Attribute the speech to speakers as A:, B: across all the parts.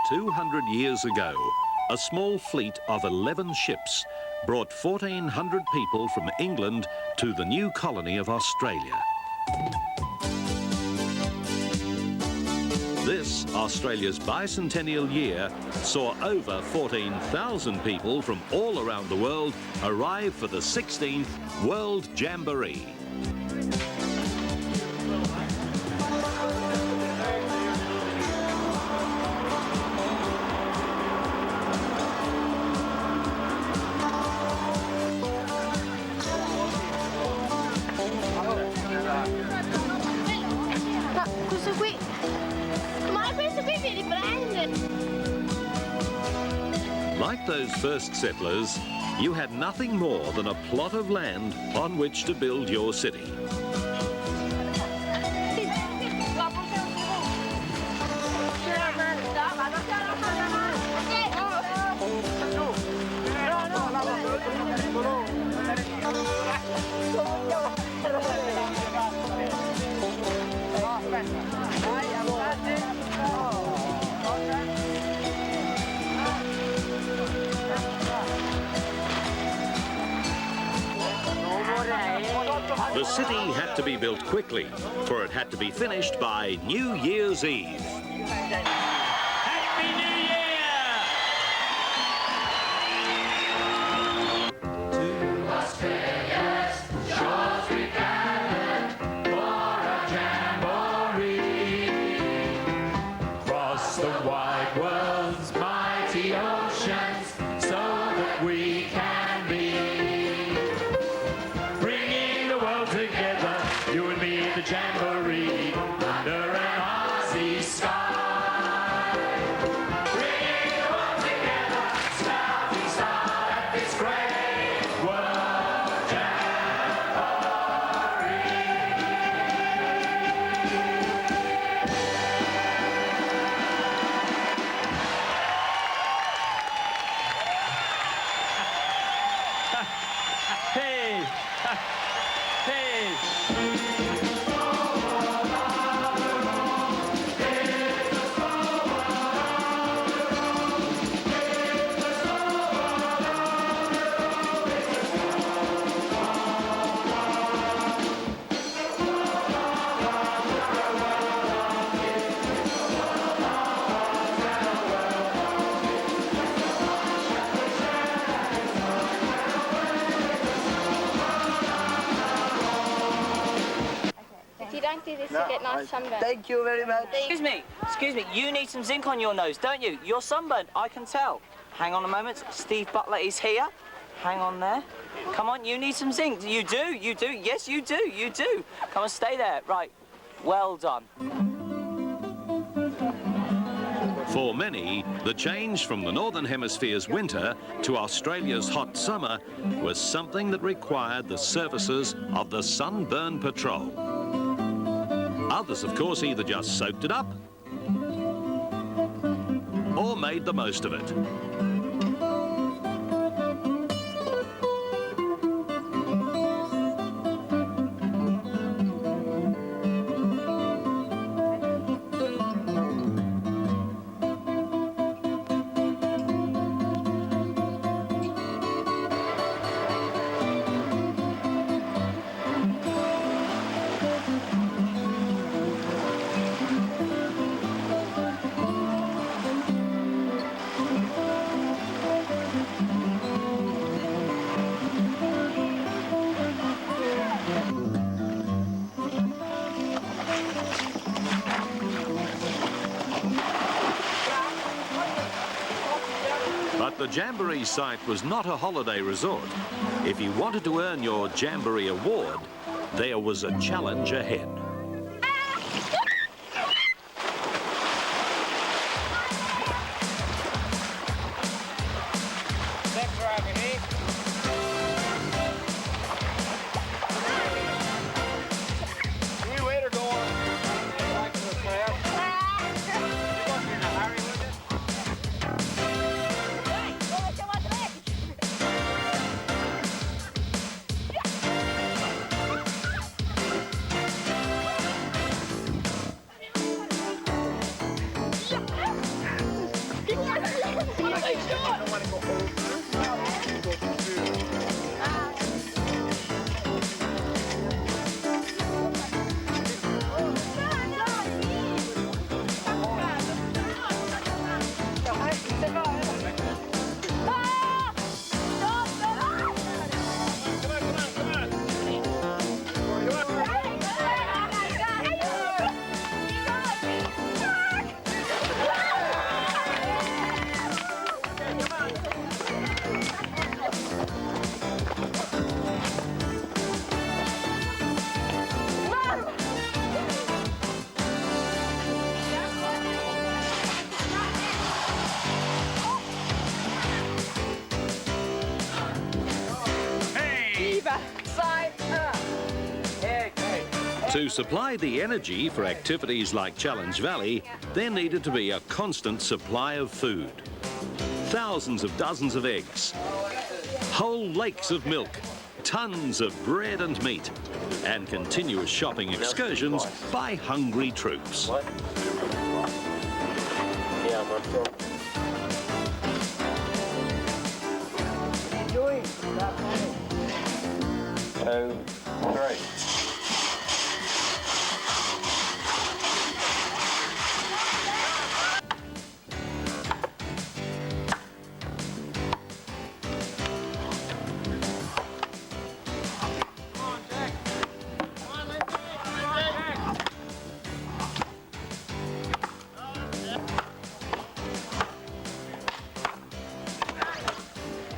A: 200 years ago, a small fleet of 11 ships brought 1,400 people from England to the new colony of Australia. This, Australia's bicentennial year, saw over 14,000 people from all around the world arrive for the 16th World Jamboree. Like those first settlers, you had nothing more than a plot of land on which to build your city. The city had to be built quickly, for it had to be finished by New Year's Eve.
B: Happy New Year! To Australia's shores we gathered for a jamboree. Across the wide world's mighty oceans, so that we can be. Together, you and me in the jamboree, under an Aussie sky. Bringing the world together, start we start at this great world jamboree. Hey! Hey!
C: You don't do this to get nice sunburn.
D: Thank you very much.
E: Excuse me, you need some zinc on your nose, don't you? You're sunburned, I can tell. Hang on a moment, Steve Butler is here. Hang on there. Come on, you need some zinc. You do, yes you do. Come on, stay there. Right, well done.
A: For many, the change from the Northern Hemisphere's winter to Australia's hot summer was something that required the services of the Sunburn Patrol. Others, of course, either just soaked it up or made the most of it. But the Jamboree site was not a holiday resort. If you wanted to earn your Jamboree award, there was a challenge ahead. To supply the energy for activities like Challenge Valley, there needed to be a constant supply of food. Thousands of dozens of eggs, whole lakes of milk, tons of bread and meat, and continuous shopping excursions by hungry troops.
D: Two, three.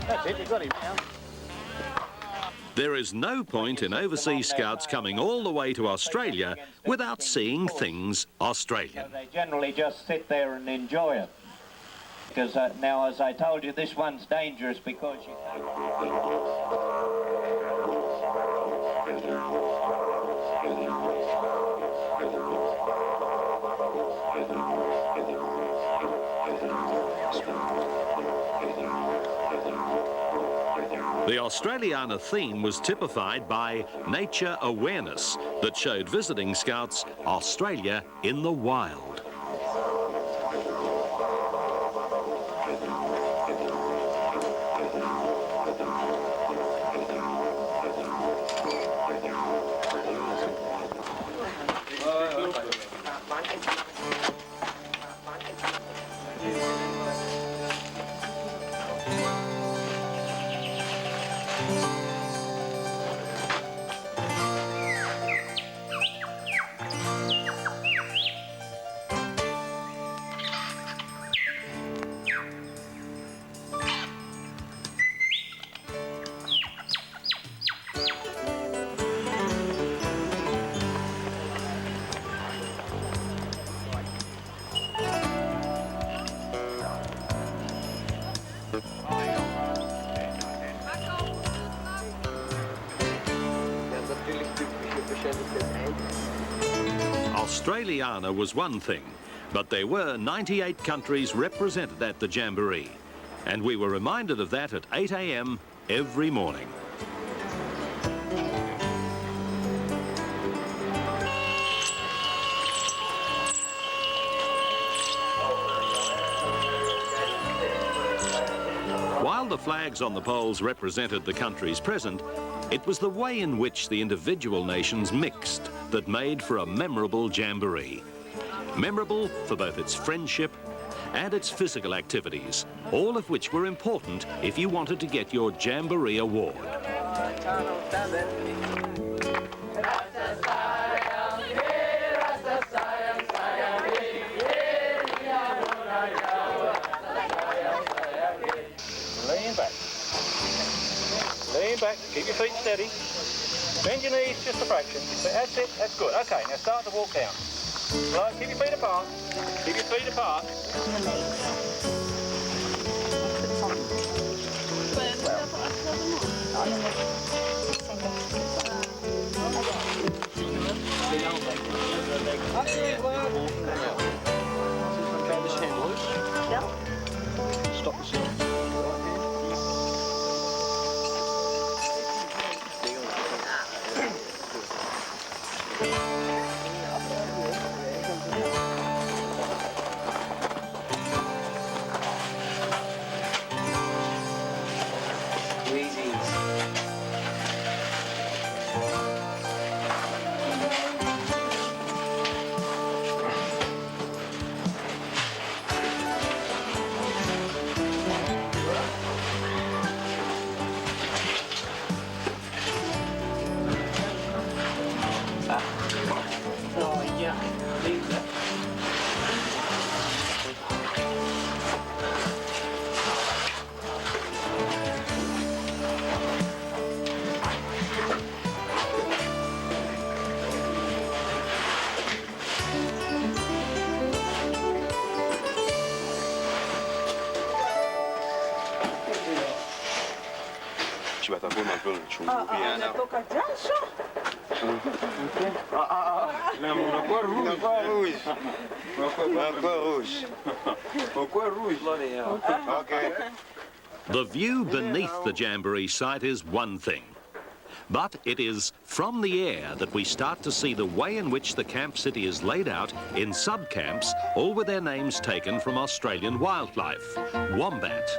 D: That's it, you got him now.
A: There is no point in overseas scouts coming all the way to Australia without seeing things Australian.
D: So they generally just sit there and enjoy it. Because now, as I told you, this one's dangerous because you
A: The Australiana theme was typified by nature awareness that showed visiting scouts Australia in the wild. Australiana was one thing, but there were 98 countries represented at the Jamboree, and we were reminded of that at 8 a.m. every morning. While the flags on the poles represented the countries present, it was the way in which the individual nations mixed that made for a memorable Jamboree. Memorable for both its friendship and its physical activities, all of which were important if you wanted to get your Jamboree award.
D: lean back. Lean back, keep your feet steady. Bend your knees just a fraction. That's it, that's good. Okay, now start to walk down. Right, keep your feet apart. Keep your feet apart. Stop the seat.
F: ci vado a Roma con il ciuccio. Okay.
A: The view beneath the Jamboree site is one thing. But it is from the air that we start to see the way in which the camp city is laid out in sub-camps, all with their names taken from Australian wildlife. Wombat,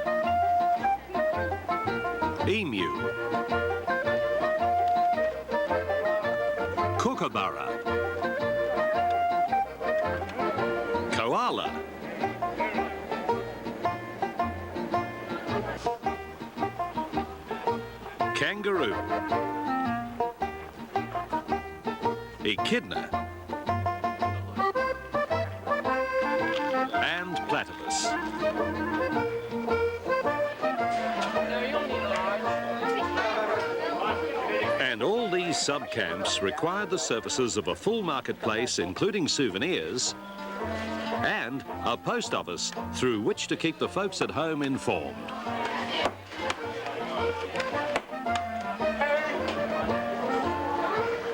A: emu, kookaburra, koala, kangaroo, echidna, and platypus. And all these sub-camps required the services of a full marketplace, including souvenirs, and a post office through which to keep the folks at home informed.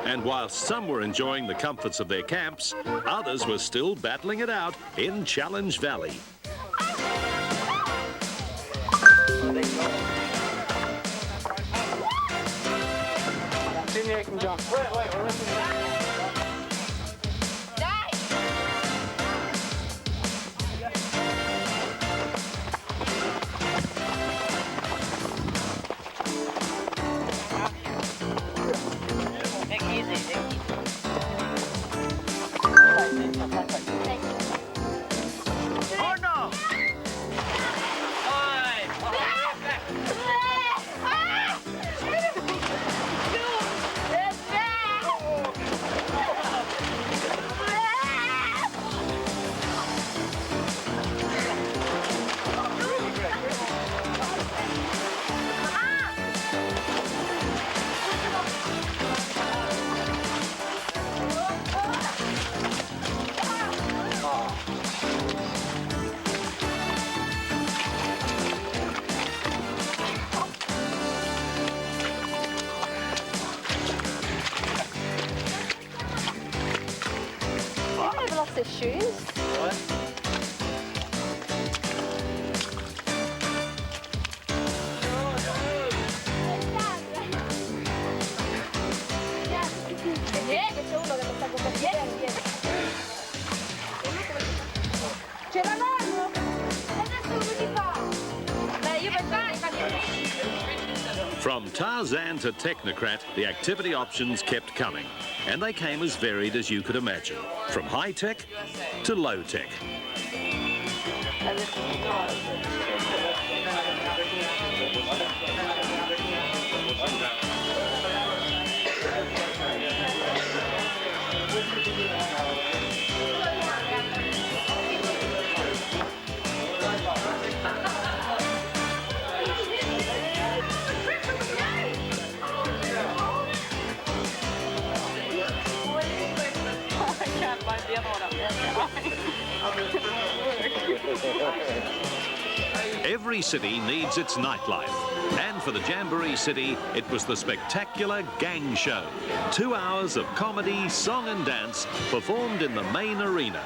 A: And whilst some were enjoying the comforts of their camps, others were still battling it out in Challenge Valley.
C: I've lost his shoes. Ce l'hanno! Adesso come si fa? Beh, io per fare
A: From Tarzan to Technocrat, the activity options kept coming. And they came as varied as you could imagine, from high-tech to low-tech. Every city needs its nightlife. And for the Jamboree City, it was the spectacular gang show. 2 hours of comedy, song and dance performed in the main arena.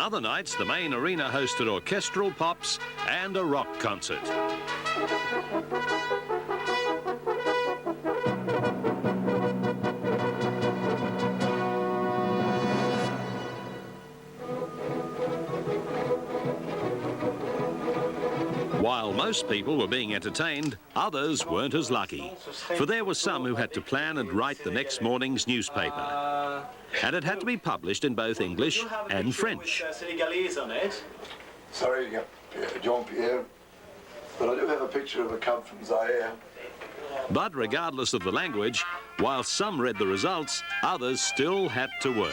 A: other nights, the main arena hosted orchestral pops and a rock concert. While most people were being entertained, others weren't as lucky. For there were some who had to plan and write the next morning's newspaper. And it had to be published in both English and French.
F: Sorry, Jean-Pierre, but I do have a picture of a cub from Zaire.
A: But regardless of the language, while some read the results, others still had to work.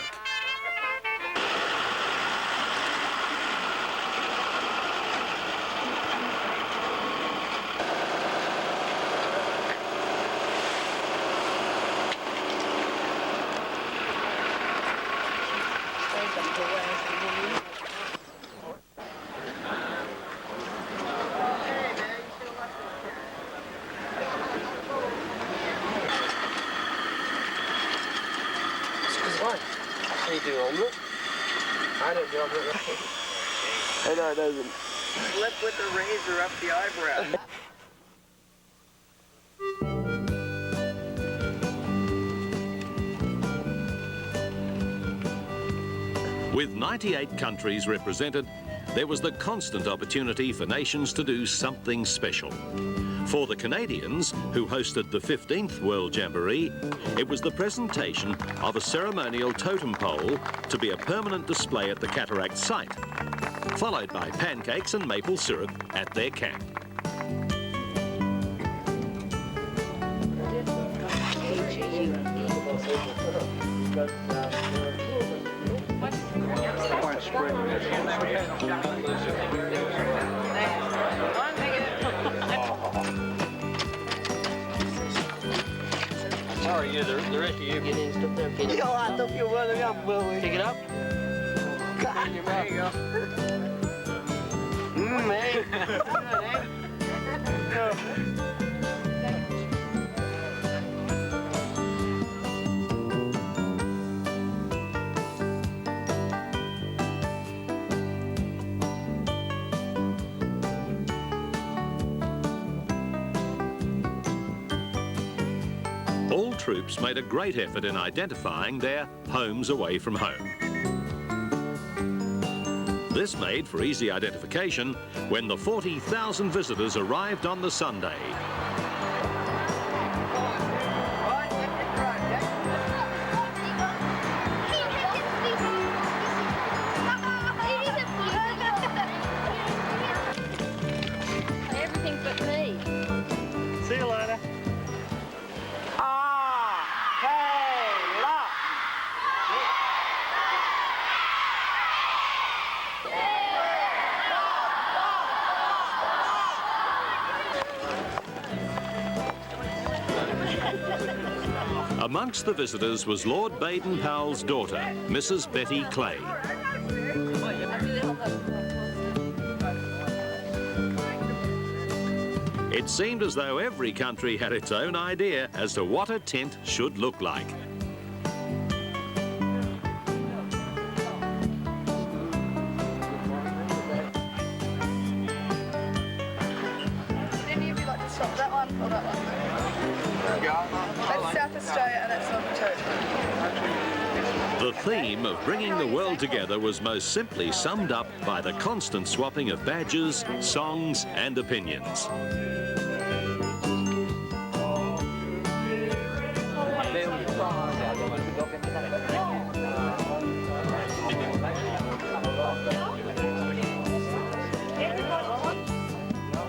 G: I know it doesn't. Flip with the razor up the eyebrow.
A: With 98 countries represented, there was the constant opportunity for nations to do something special. For the Canadians, who hosted the 15th World Jamboree, it was the presentation of a ceremonial totem pole to be a permanent display at the Cataract site, followed by pancakes and maple syrup at their camp.
G: How are you? The rest of you get in stuff there. Can you? Yo, I thought you were running up, boy. Pick it up. God, there you go. Man.
A: All troops made a great effort in identifying their homes away from home. This made for easy identification when the 40,000 visitors arrived on the Sunday.
C: Everything but me.
D: See you later.
A: Amongst the visitors was Lord Baden-Powell's daughter, Mrs. Betty Clay. It seemed as though every country had its own idea as to what a tent should look like.
H: Any of you like to swap that one or that one? That's South Australia and that's Northern Territory.
A: The theme of bringing the world together was most simply summed up by the constant swapping of badges, songs and opinions.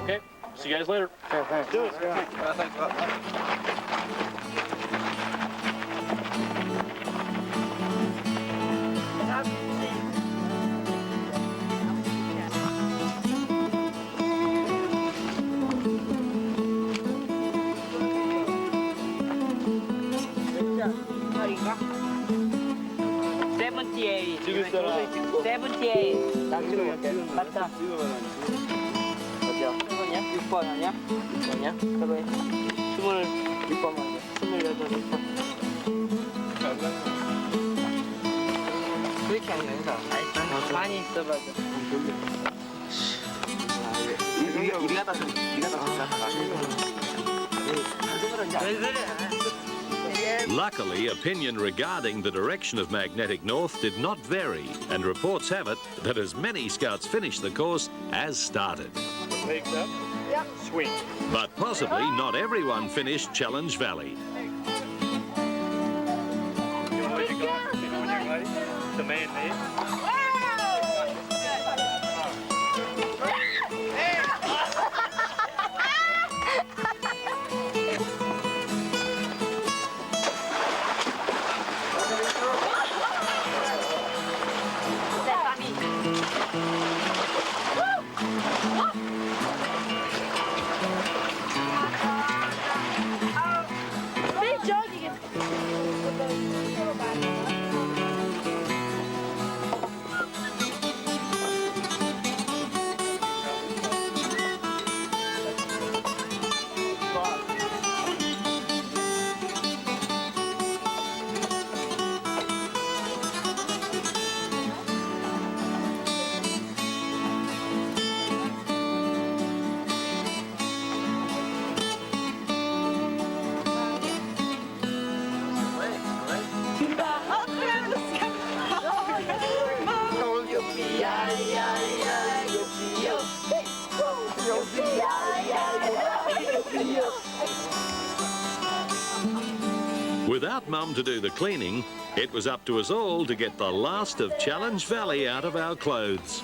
D: Okay, see you guys later. Do it.
E: Bắt Coba ya, 6번 아니야? 6번이야? 그래. 26번 맞아. 28번. 그렇게 하는 거 아니다.
G: 많이 있어봐서. 왜 그래?
A: Luckily, opinion regarding the direction of magnetic north did not vary, and reports have it that as many scouts finished the course as started.
D: Legs up.
H: Yep.
D: Swing.
A: But possibly not everyone finished Challenge Valley.
D: Behind you guys. Behind you, lady. The man there.
C: Big jogging.
A: Without Mum to do the cleaning, it was up to us all to get the last of Challenge Valley out of our clothes.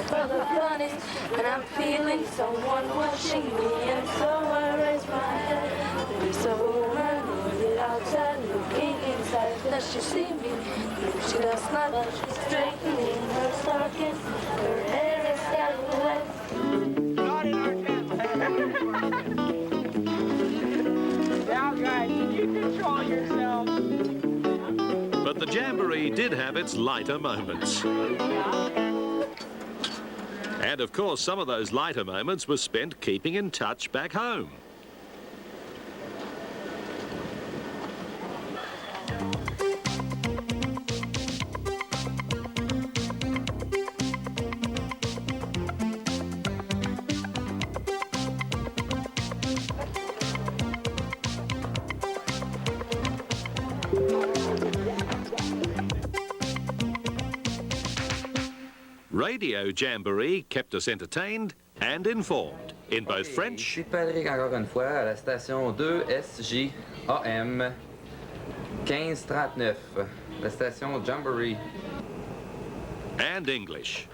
C: For the funnies, and I'm feeling someone watching me, and so I raise my head. There's a woman outside looking inside. Does she see me? No, she does not. She's straightening her stockings. Her hair is getting wet.
G: Not in our camp. Now, guys, can you control yourself?
A: But the Jamboree did have its lighter moments. And of course, some of those lighter moments were spent keeping in touch back home. Radio Jamboree kept us entertained and informed in both French
I: Ici Patrick encore une fois à la station 2 SJAM 1539, la station Jamboree.
A: and English.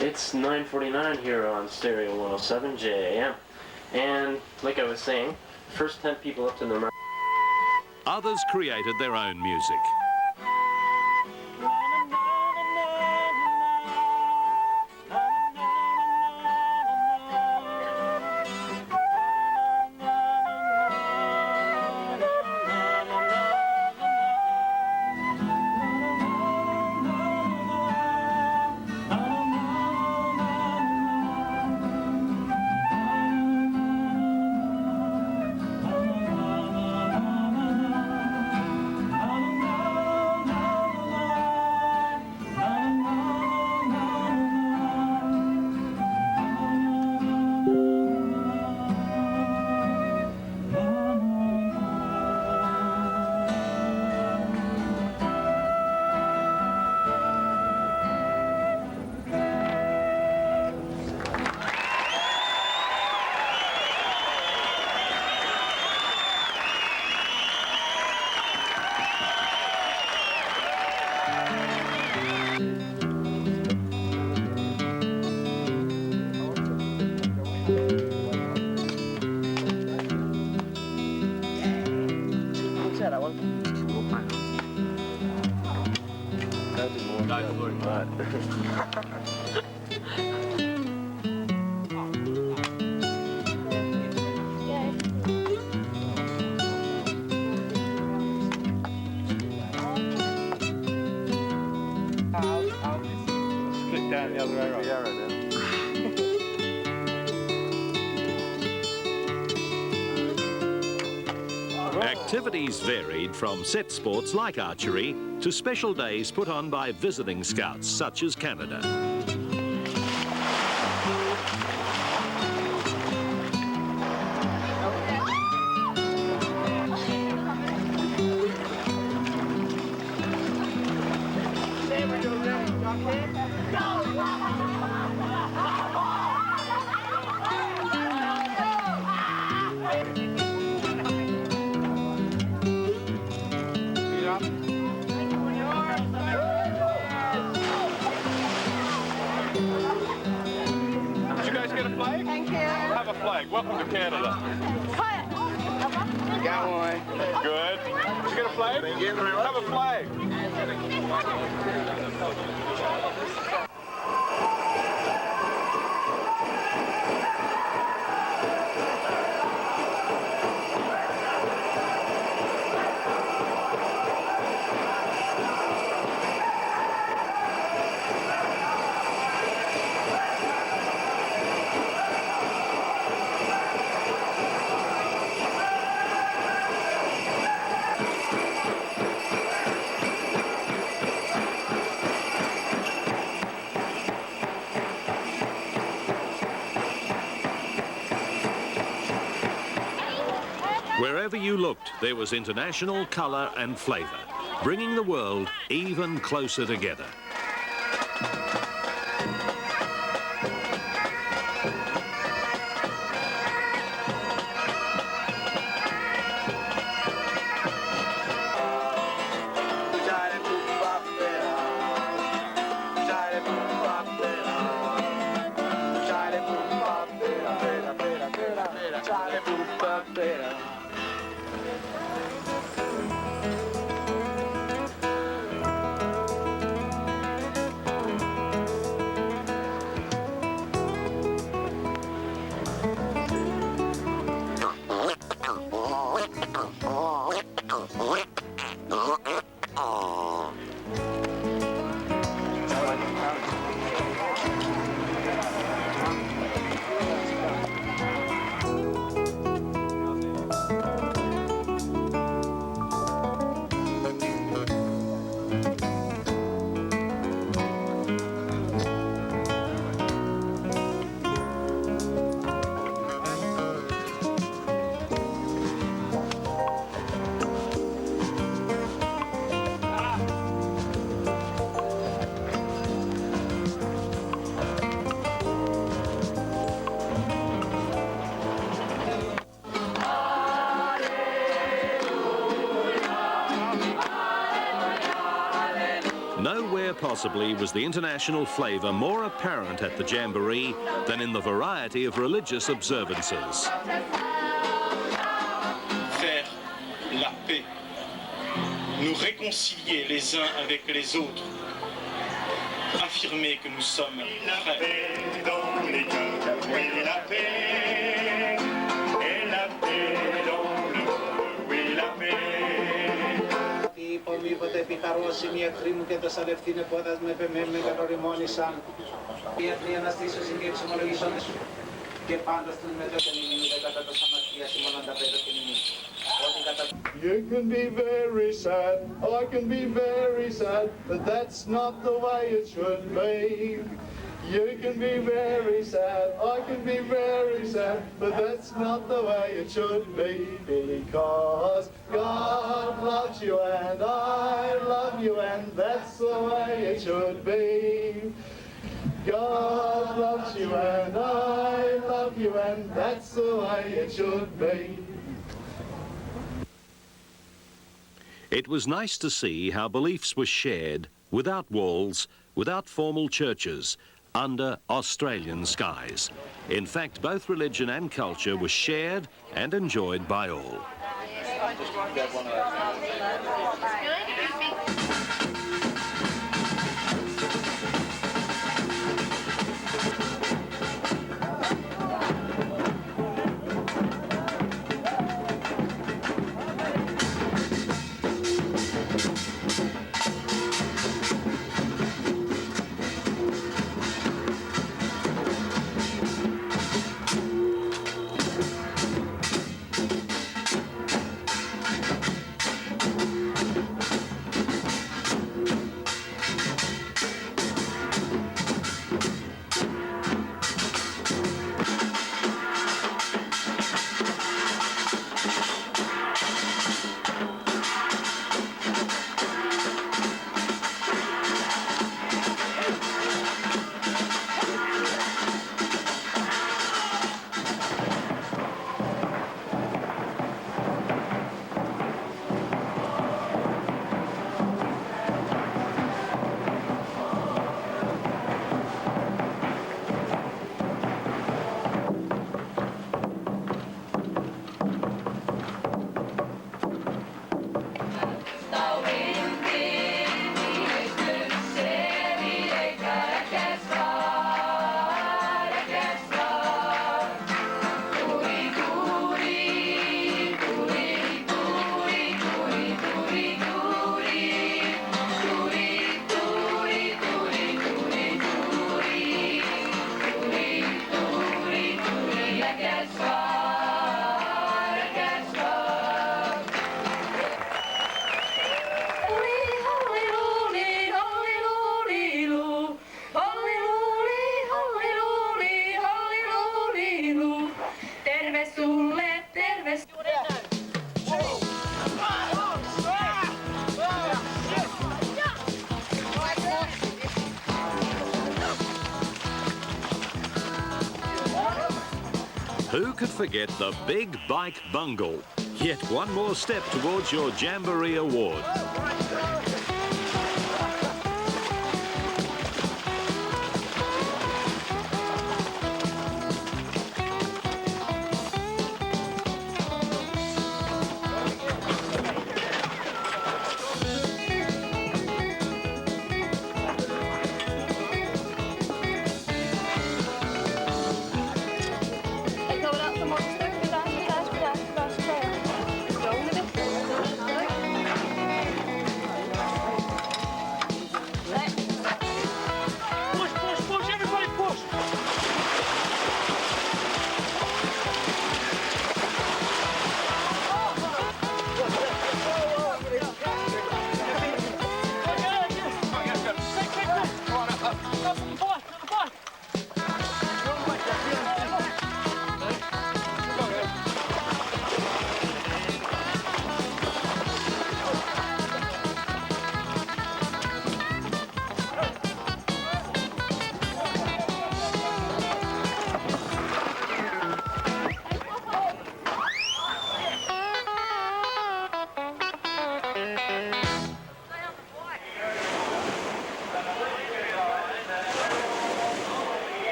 J: It's 9:49 here on Stereo 107 JAM, and like I was saying, first 10 people up to the mark.
A: Others created their own music.
D: Split down the other way, right?
A: Activities varied from set sports like archery to special days put on by visiting scouts such as Canada.
D: Welcome to Canada.
G: Got one.
D: Good. Did you get a flag? Have a flag.
A: Wherever you looked, there was international colour and flavour, bringing the world even closer together. Nowhere possibly was the international flavour more apparent at the Jamboree than in the variety of religious observances.
K: Faire la paix, nous réconcilier les uns avec les autres, affirmer que nous sommes frères.
B: Dans les cœurs, oui, la paix, et la paix dans le monde, oui, la paix.
G: Υπομήποτε επιχαρώσιμοι εχθροί μου και το σαδευτήν επόδας με πεμέν κατοριμόνησαν. Οι εχθροί αναστήσωσιν και εξομολογησόντες σου. Και πάντως τους μετώκενημίνονται κατά το σαμαρτίας ημών ανταπέτωκενημίν.
L: You can be very sad, I can be very sad, but that's not the way it should be. You can be very sad, I can be very sad, but that's not the way it should be. Because God loves you and I love you and that's the way it should be. God loves you and I love you and that's the way it should be.
A: It was nice to see how beliefs were shared without walls, without formal churches, under Australian skies. In fact, both religion and culture were shared and enjoyed by all.
C: terve sulle, terve
A: Who could forget the big bike bungle? Yet one more step towards your Jamboree award.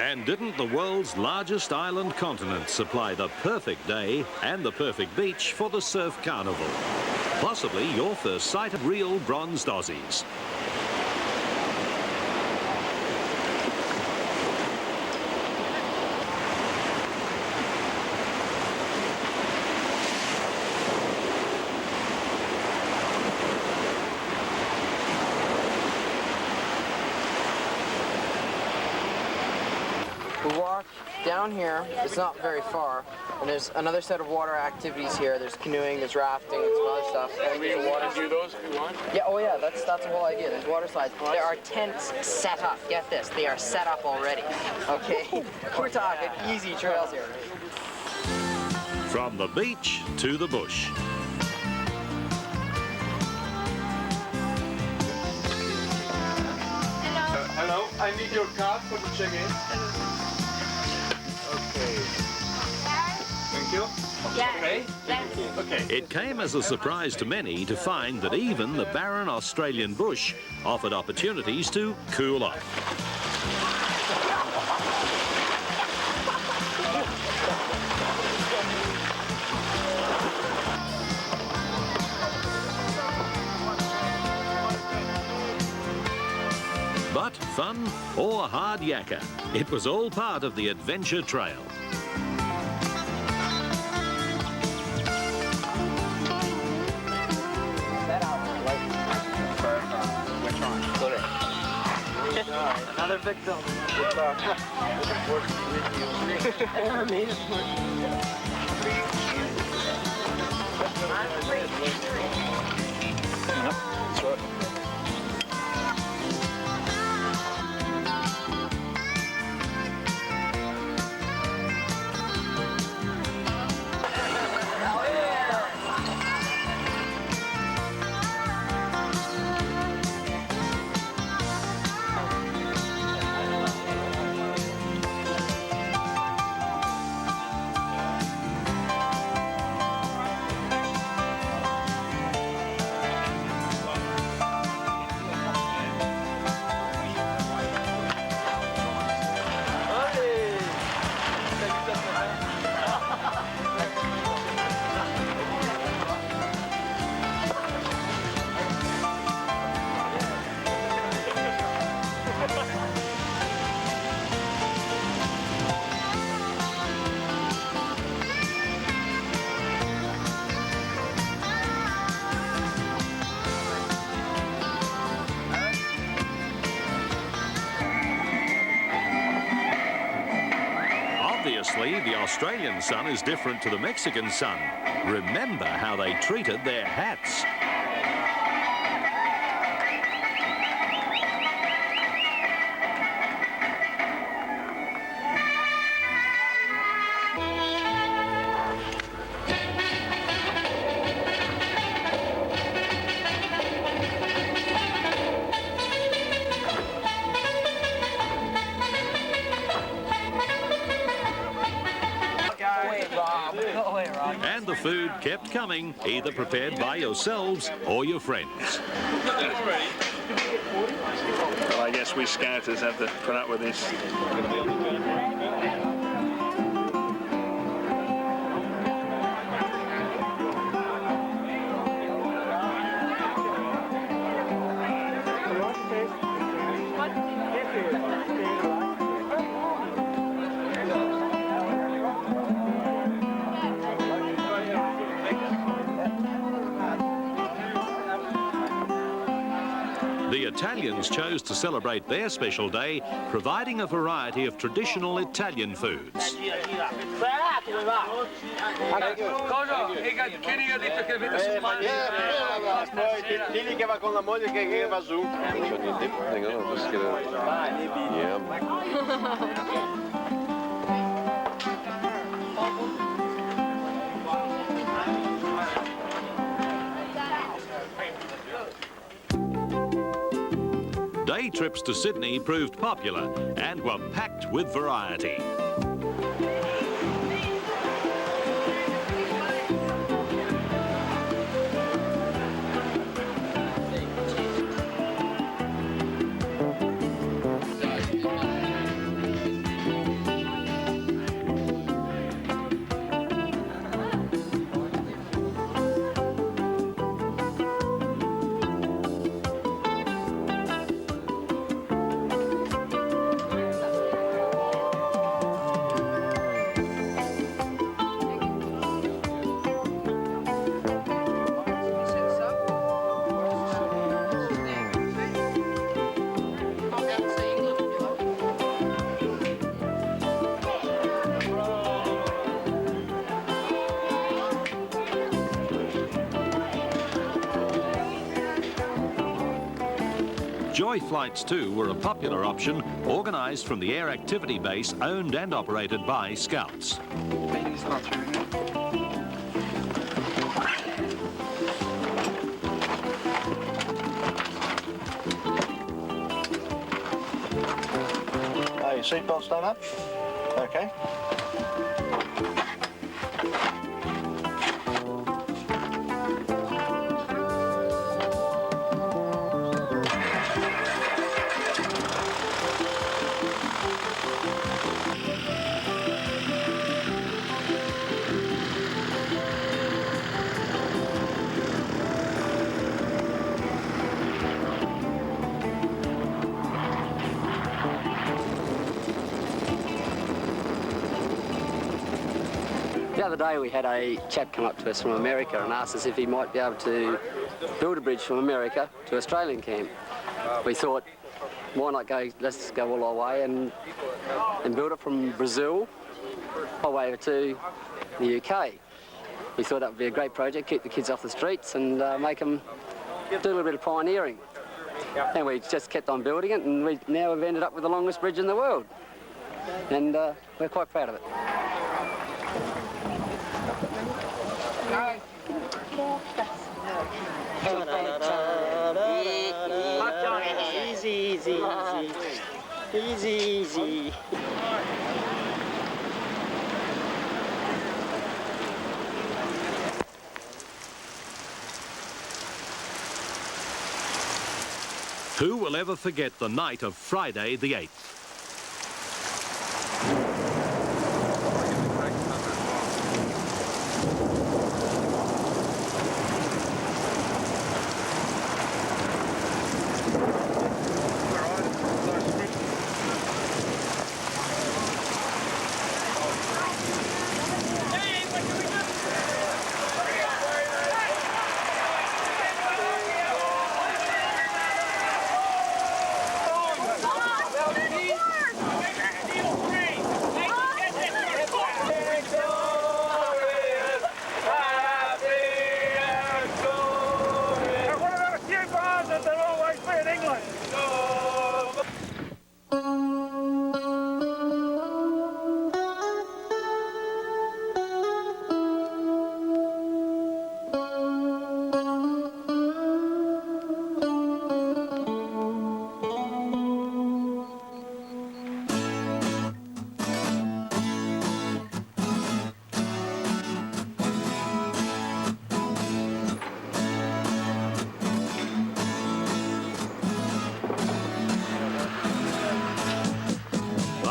A: And didn't the world's largest island continent supply the perfect day and the perfect beach for the surf carnival? Possibly your first sight of real bronzed Aussies.
M: We walk down here, it's not very far, and there's another set of water activities here. There's canoeing, there's rafting, and some other stuff.
N: And we can water do those if we want?
M: Yeah, oh yeah, that's the whole idea. There's water slides. There are tents set up. Get this, they are set up already. Okay? We're talking easy trails here.
A: From the beach to the bush.
L: Hello, I need your card for the check-in. Okay. Thank you. Okay.
A: It came as a surprise to many to find that even the barren Australian bush offered opportunities to cool off. But fun or hard yakka, it was all part of the adventure trail.
M: Another victim. Good luck. Looking forward to be with you.
A: Obviously, the Australian sun is different to the Mexican sun. Remember how they treated their hats. And the food kept coming, either prepared by yourselves or your friends.
N: Well, I guess we scouters have to put up with this.
A: The Italians chose to celebrate their special day, providing a variety of traditional Italian foods. Day trips to Sydney proved popular and were packed with variety. Joy flights too were a popular option, organised from the air activity base owned and operated by Scouts.
F: Are your seatbelts done up? Okay.
O: The other day we had a chap come up to us from America and asked us if he might be able to build a bridge from America to Australian camp. We thought, why not go, let's go all our way and build it from Brazil all the way over to the UK. We thought that would be a great project, keep the kids off the streets and make them do a little bit of pioneering. And we just kept on building it, and now we've ended up with the longest bridge in the world. And we're quite proud of it.
P: Easy, easy, easy. Easy, easy.
A: Who will ever forget the night of Friday the 8th?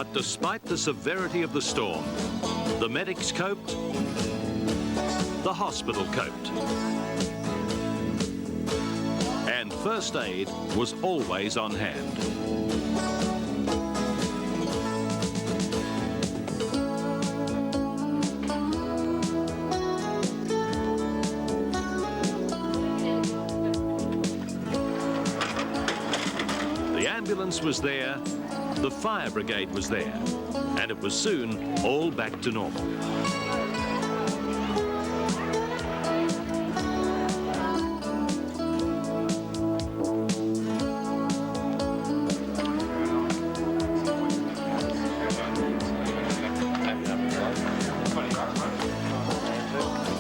A: But despite the severity of the storm, the medics coped, the hospital coped. And first aid was always on hand. The ambulance was there, the fire brigade was there, and it was soon all back to normal.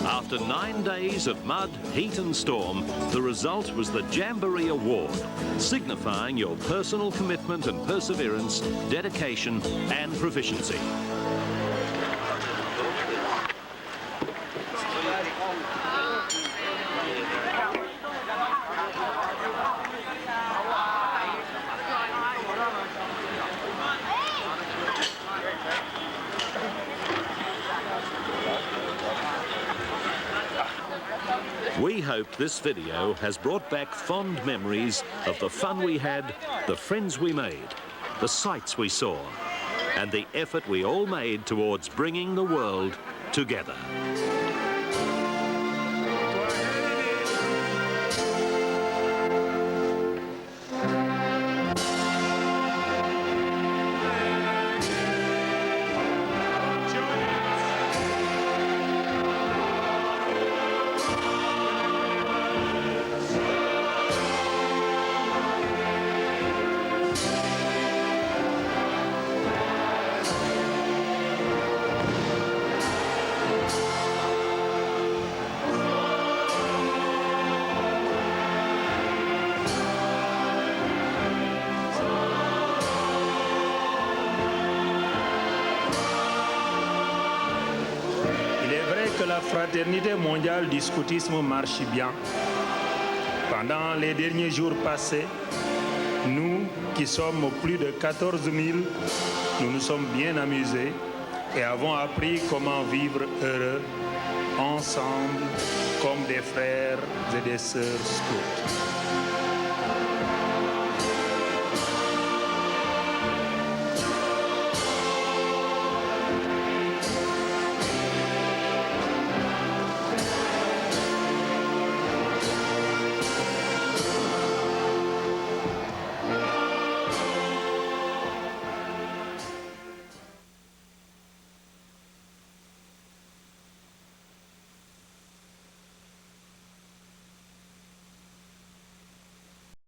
A: After 9 days of mud, heat and storm, the result was the Jamboree Award, signifying your personal commitment and perseverance, dedication and proficiency. We hope this video has brought back fond memories of the fun we had, the friends we made, the sights we saw, and the effort we all made towards bringing the world together.
Q: Que la fraternité mondiale du scoutisme marche bien. Pendant les derniers jours passés, nous qui sommes plus de 14 000, nous nous sommes bien amusés et avons appris comment vivre heureux, ensemble, comme des frères et des sœurs scouts.